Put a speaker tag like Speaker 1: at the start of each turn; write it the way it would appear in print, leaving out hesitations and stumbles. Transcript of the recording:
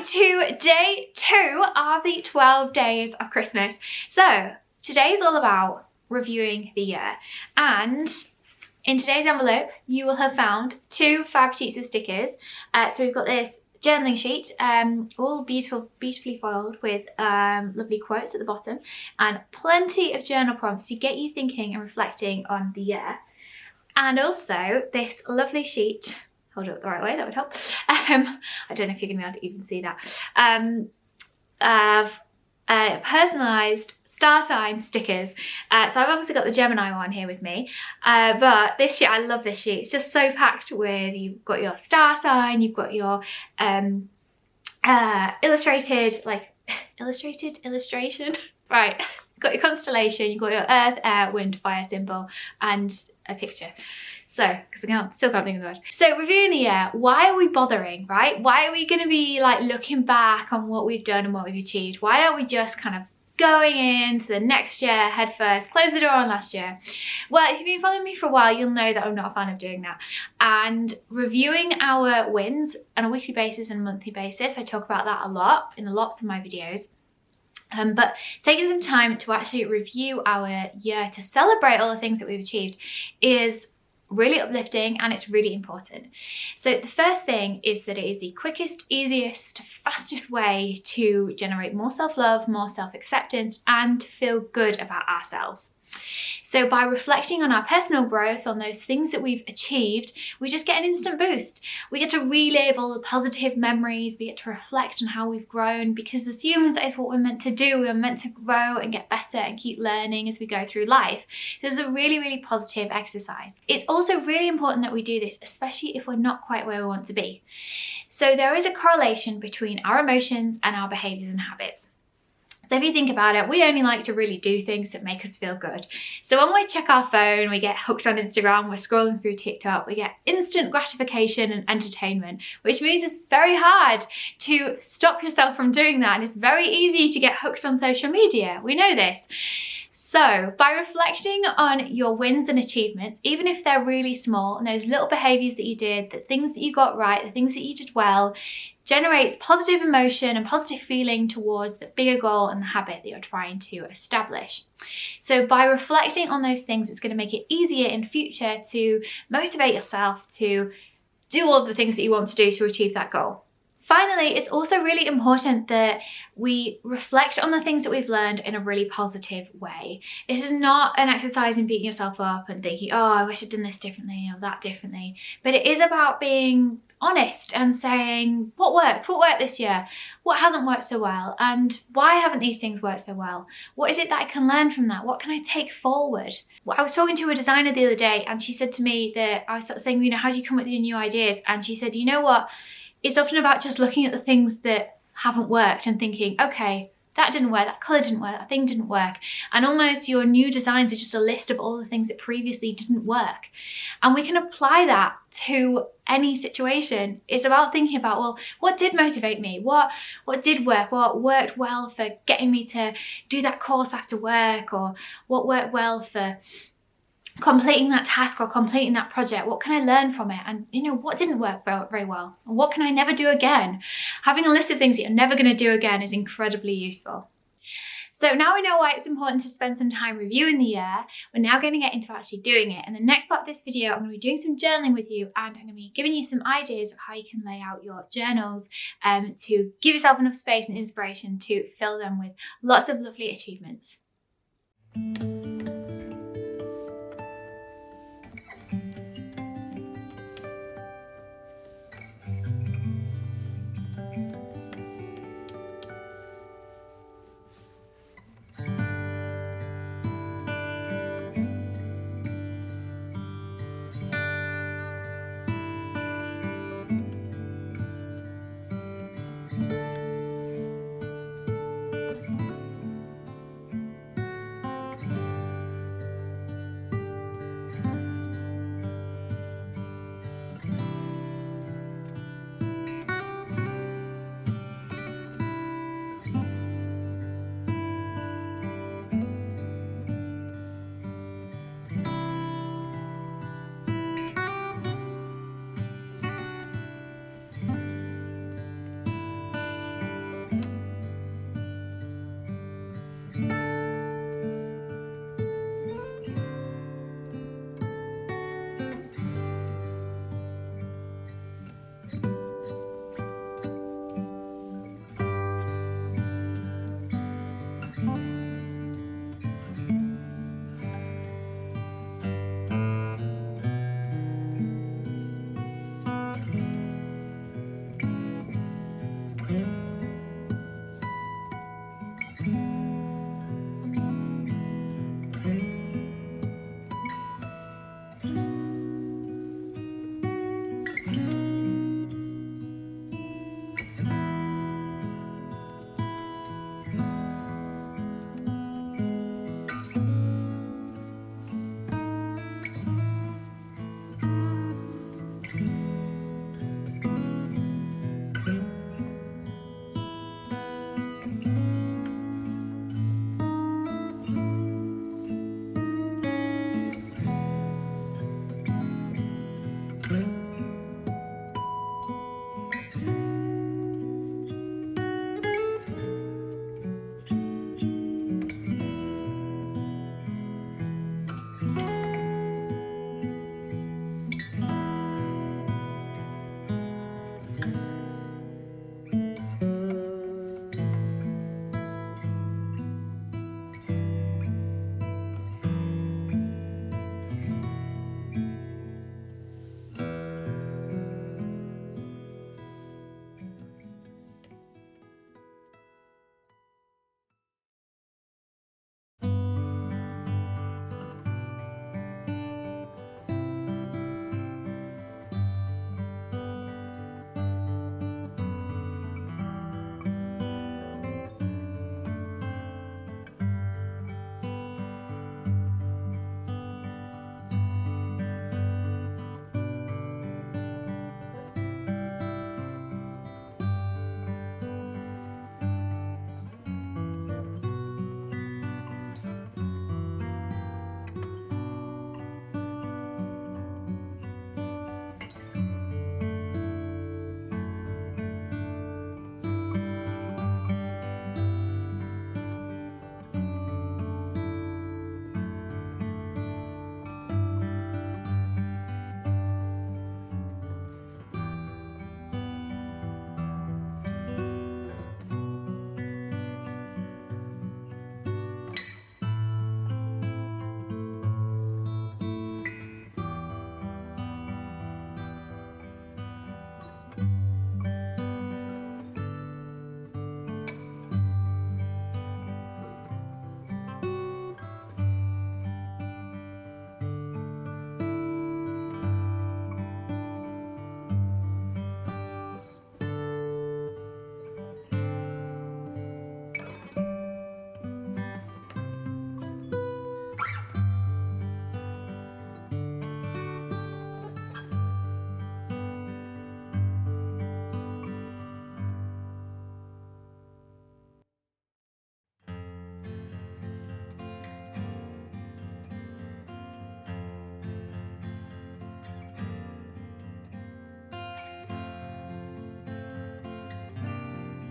Speaker 1: to day 2 of the 12 days of Christmas. So today is all about reviewing the year, and in today's envelope you will have found 2 fab sheets of stickers. So we've got this journaling sheet, all beautifully foiled with lovely quotes at the bottom, and plenty of journal prompts to get you thinking and reflecting on the year. And also this lovely sheet, hold it up the right way, that would help. I don't know if you're going to be able to even see that. Of personalised star sign stickers. So I've obviously got the Gemini one here with me, but this sheet, I love this sheet. It's just so packed with, you've got your star sign, you've got your illustration, right, you've got your constellation, you've got your earth, air, wind, fire symbol, and a picture. So, because I still can't think of the word. So reviewing the year, why are we bothering, right? Why are we going to be like looking back on what we've done and what we've achieved? Why don't we just kind of going into the next year head first, close the door on last year? Well, if you've been following me for a while, you'll know that I'm not a fan of doing that. And reviewing our wins on a weekly basis and monthly basis, I talk about that a lot in lots of my videos. But taking some time to actually review our year to celebrate all the things that we've achieved is really uplifting, and it's really important. So the first thing is that it is the quickest, easiest, fastest way to generate more self-love, more self-acceptance, and to feel good about ourselves. So by reflecting on our personal growth, on those things that we've achieved, we just get an instant boost. We get to relive all the positive memories, we get to reflect on how we've grown, because as humans, that is what we're meant to do. We're meant to grow and get better and keep learning as we go through life. This is a really, really positive exercise. It's also really important that we do this, especially if we're not quite where we want to be. So there is a correlation between our emotions and our behaviours and habits. So if you think about it, we only like to really do things that make us feel good. So when we check our phone, we get hooked on Instagram, we're scrolling through TikTok, we get instant gratification and entertainment, which means it's very hard to stop yourself from doing that. And it's very easy to get hooked on social media. We know this. So by reflecting on your wins and achievements, even if they're really small, and those little behaviours that you did, the things that you got right, the things that you did well, generates positive emotion and positive feeling towards the bigger goal and the habit that you're trying to establish. So by reflecting on those things, it's going to make it easier in future to motivate yourself to do all of the things that you want to do to achieve that goal. Finally, it's also really important that we reflect on the things that we've learned in a really positive way. This is not an exercise in beating yourself up and thinking, oh, I wish I'd done this differently or that differently. But it is about being honest and saying, what worked this year? What hasn't worked so well? And why haven't these things worked so well? What is it that I can learn from that? What can I take forward? I was talking to a designer the other day, and she said to me that I was sort of saying, you know, how do you come up with your new ideas? And she said, you know what? It's often about just looking at the things that haven't worked and thinking, okay, that didn't work, that colour didn't work, that thing didn't work. And almost your new designs are just a list of all the things that previously didn't work. And we can apply that to any situation. It's about thinking about, well, what did motivate me? What did work? What worked well for getting me to do that course after work? Or what worked well for completing that task or completing that project? What can I learn from it? And you know, what didn't work very well? And what can I never do again? Having a list of things that you're never going to do again is incredibly useful. So now we know why it's important to spend some time reviewing the year. We're now going to get into actually doing it. And the next part of this video, I'm going to be doing some journaling with you, and I'm going to be giving you some ideas of how you can lay out your journals to give yourself enough space and inspiration to fill them with lots of lovely achievements.